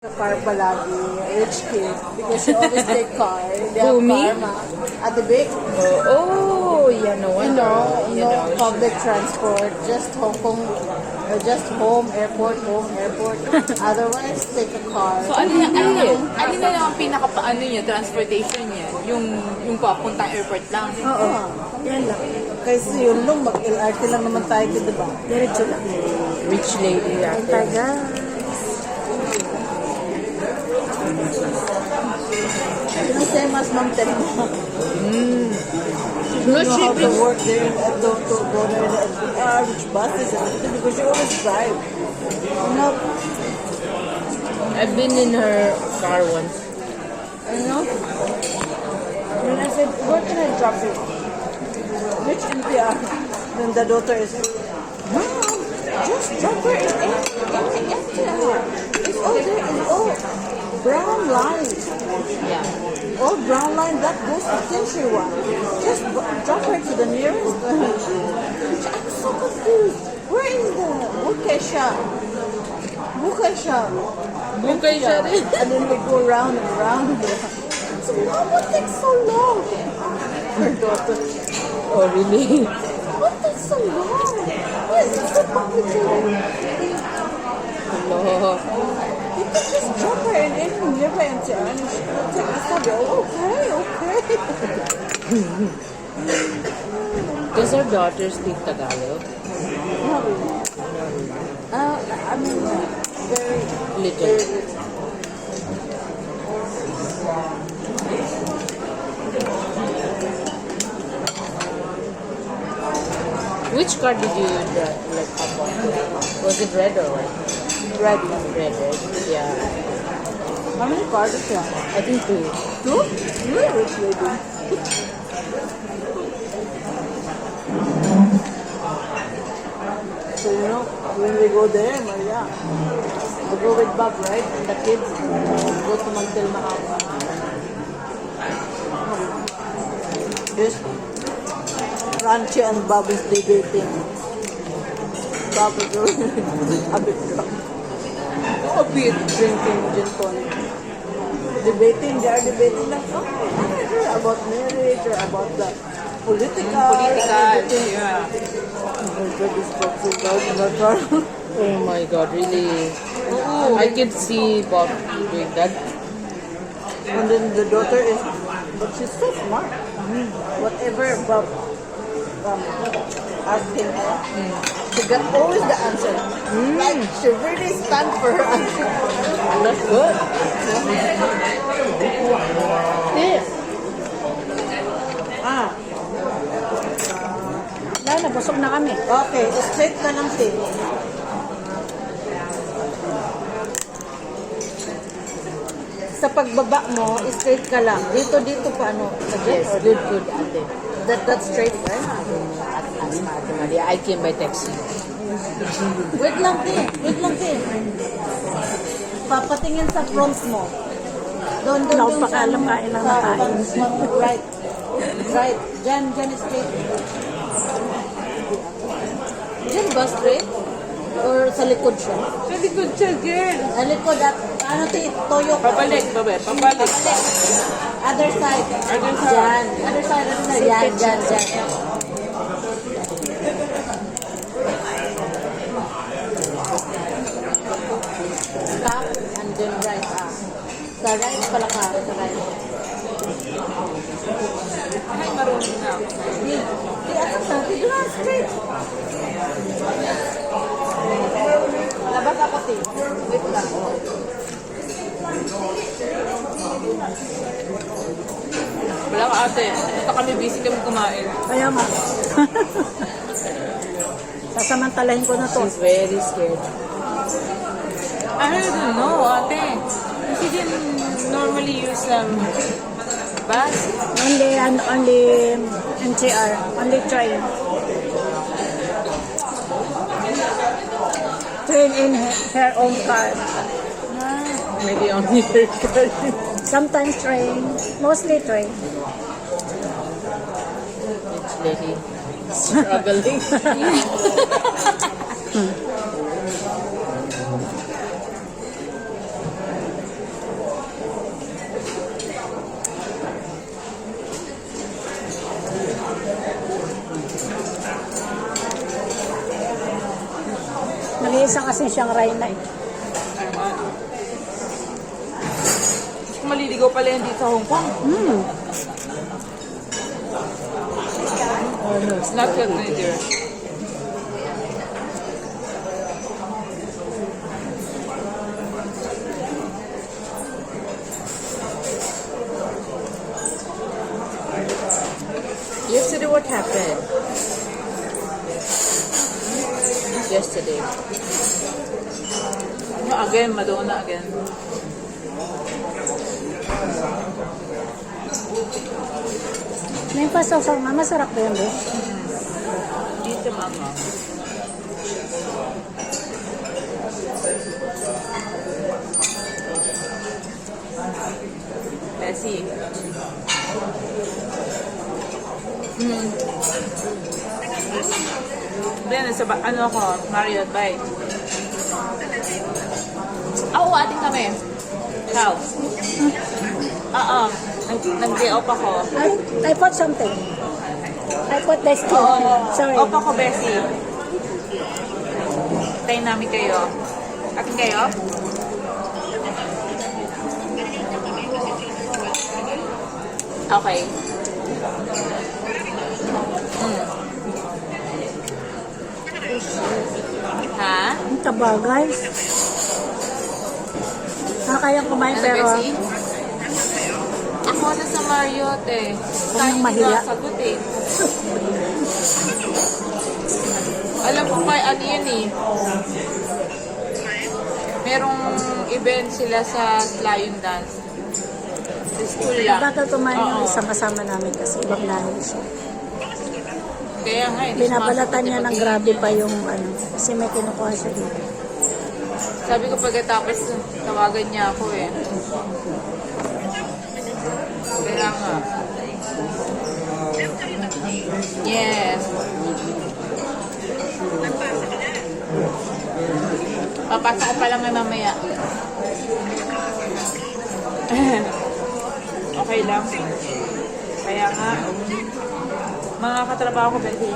Sa car palagi, rich kid, because she always take car. They have Me? car, ma. At the big, Yeah, no you wonder. know, You no know, public transport, just Hong Kong, just home, airport, Otherwise, take a car. So, ano na lang ang pinaka-paano niya, transportation niya? Yung papuntang airport lang. Oo. Yan lang. Kasi yun lang, mag-LRT lang naman tayo, diba? Diretso lang. Rich lady yata. Yung same as Ma'am Telma. No, You know how she to work there and don't go there in the LBR, which buses and everything, because she always drive. You know, I've been in her car once. you know? When I said, where can I drop you? Which NPR? Then the daughter is, Mom, just drop her in the NPR. It's all there, it's all brown lines. Yeah. All brown line that goes to Tinshiwa. Just drop her to the nearest. I'm so confused. Where is the bouquet shop? Bouquet shop. Bukay siya rin. And then we go round and round. So, Mom, what takes so long? Her daughter. Oh, really? What takes so long? Yes, it's so complicated. Hello. You can just drop her and then never enter. And she will take the subway. Oh, okay. Does her daughter speak Tagalog? Not really. I mean, very Little. Which car did you like up on? Was it red or white? red. Red. Yeah. How many cars is there? I think 2. Two? You're a rich lady. So, you know, when we go there, Maria, we go with Bob, right? And the kids go to Mantil Mahama. Yes. Ranchi and Bob is debating. Bob is a bit drunk. A bit drinking gin tonic. They are debating like something about marriage or about the political. Yeah. Oh my God, really? I can see Bob doing that. And then the daughter is, but she's so smart. Whatever Bob asking her, she got always the answer. Like she really stand for her answer. That's good. Yes. Wala, nabusog na kami. Okay, straight ka lang, Tim. Sa pagbaba mo, straight ka lang. Dito pa ano. Yes, good, ate. That's straight, right? Ask Ate Maria. I came by taxi. Wait lang, Tim. Papatingin sa front mo. Doon Wala akong sa pakalam, kain lang na sa kain. Right. Right. Diyan is straight. Diyan ba straight? Or sa likod siya? Sa likod siya, girl. Sa likod at ano toyo ka? Pabalik. Other side. Other side. Diyan. Other side. Yan. Stop and then right. Sa right pala ka. Sa right. Ay, marunong na. Di atas na. Di doon straight. Labas ako, Ti. Wait lang. Wala ka ate. Basta kami busy kami kumain. Kaya nga. Sasamantalahin ko na to. She's very scared. I don't know, ate. She didn't normally use bus. Only NCR. Only train. Train in her own car. Maybe only her car. Sometimes train. Mostly train. Rich lady. Struggling. isa kasi siyang Rhina eh. Naman. Kung maliligaw pala yan dito sa Hong Kong. It's not good neither. Yesterday, what happened? Yesterday. No, again, Madonna again. May pasawsaw nga, masarap ba yun, be? Dito, mama. Bessie. Ben, ano ako, Marriott, bye. Oo, ating kami. Ciao. Oo, nag-day off ako. I put something. I put this too. Sorry. Off ako, Bessie. Tayo namin kayo. Ating kayo? Okay. Ha? Ang taba, guys. Kayang kumain Ano, pero Bessie? Ako na sa Marriott eh. Huwag nang mahiya. Sagot eh. Alam ko kay ano yan eh. Merong event sila sa Lion Dance. Sa school lang. bagal kumain yung Oo. isama-sama namin kasi ibang lahi siya. Kaya nga eh. di Binabalatan niya ng sumasagot grabe pa yung ano, kasi may kinukuha siya dito. Sabi ko pagkatapos tawagan niya ako eh. Kaya nga. Yes. Papasok ko pa lang na mamaya. Okay lang. Kaya nga. Mga katrabaho ko, Betty.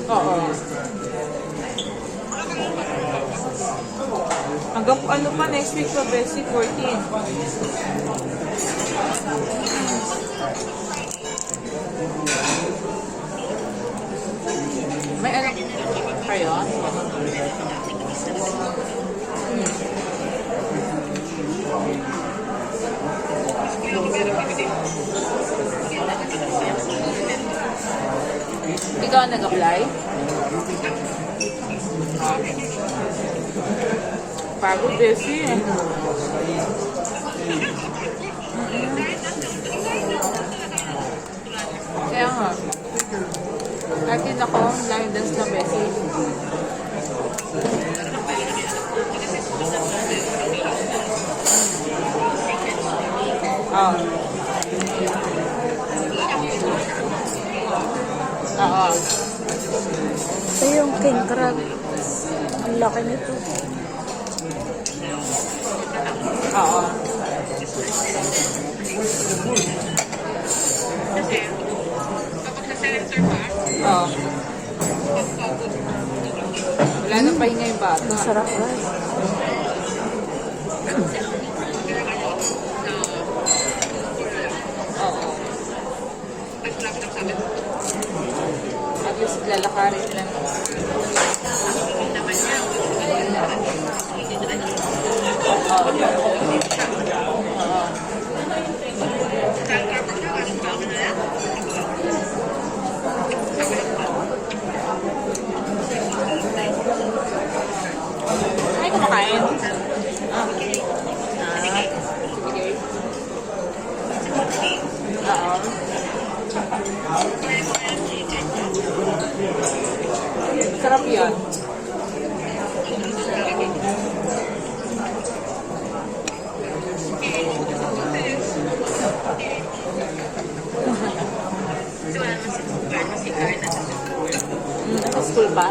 Oo. Hanggang ano pa next week pa, Bessie? 14. May ano kayo? Ikaw ang nag-apply? Pagod, Bessie. Kaya nga. Kahit din ako, line dance na, Bessie. Oo. Oo. Ito yung king crab. Ang laki nito. Oo. Oo. Wala nang pahinga yung bata. Masarap, guys. Oo. At least lalakarin lang. Ay, kumakain. Sige. Oo. Sarap yan. Nasa school ba?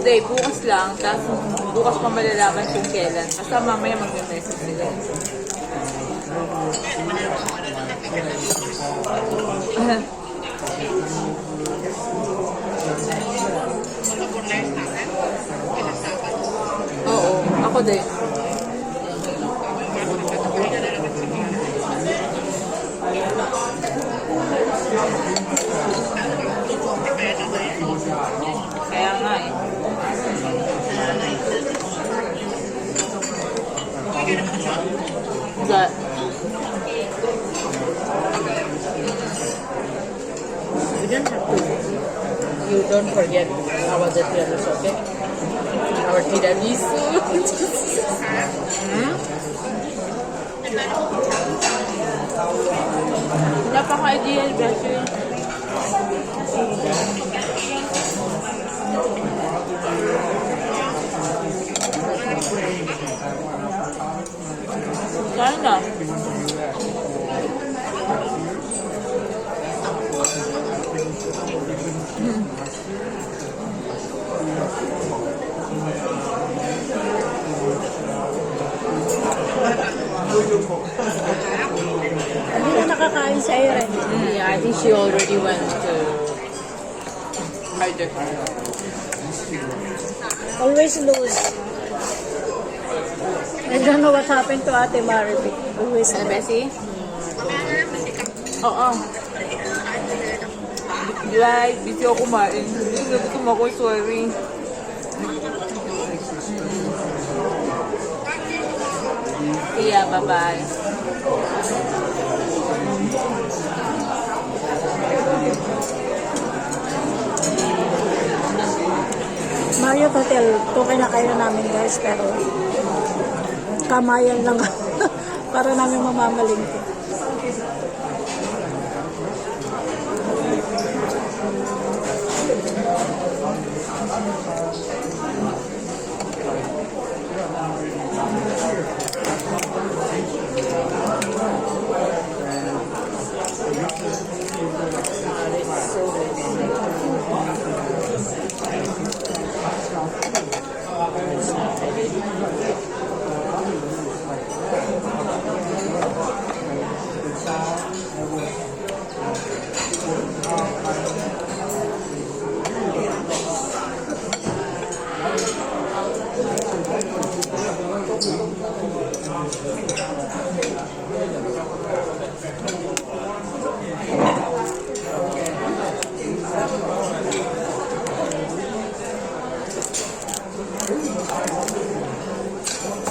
Hindi, bukas lang. Tapos bukas pa malalaman kung kailan. Basta mamaya mag-message sila. Oo, ako din. Kaya nga eh. That. You don't have to. You don't forget our details, okay? Our tiramisu. Napaka-ideal kasi. Sana. Hindi na nakakain sa Irene. Yeah, I think she already went to Hyder. Always lose. I don't know what happened to Ate Maribel. Always Ano, lose. Bessie? Oo. Like, busy ako kumain. Hindi ko gusto ako, sorry. Yeah, bye-bye. Marriott Hotel, tukay na kayo namin guys, pero kamayan lang para namin mamamalingki.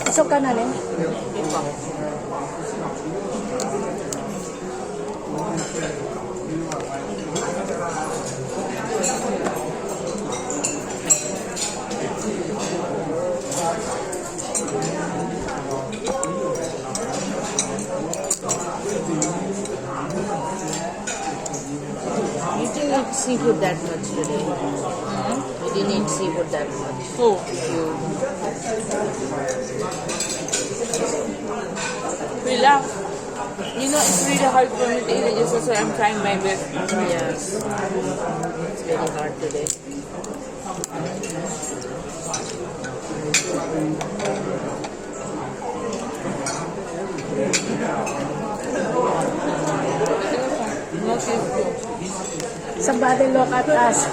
Pasok ka na rin. You didn't eat seafood that much today. You didn't eat seafood that much. Oh. Relax. You know, it's really hard for me to eat it just so I'm trying my best. Yes. It's very hard today. No seafood. Somebody look at us.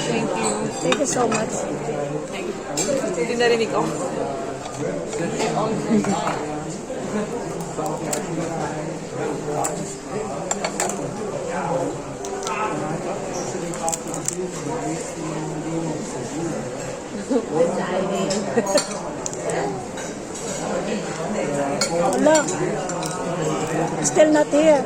Thank you. Thank you so much. Hindi narinig ko. Look. Still not here.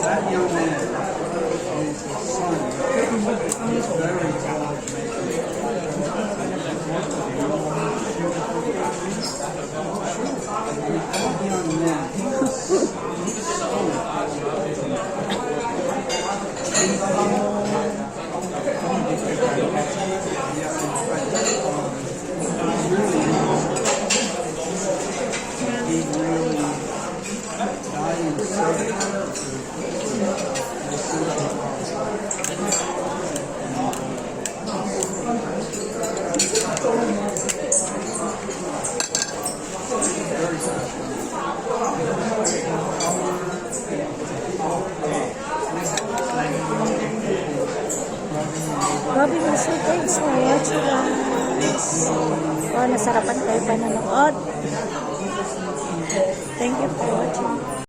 That young man is his son. He's very talented. Young man. He really died in service. Grabe na siya. Thanks for watching guys. Oh, nasarapan kayo pa nanood. Thank you for watching.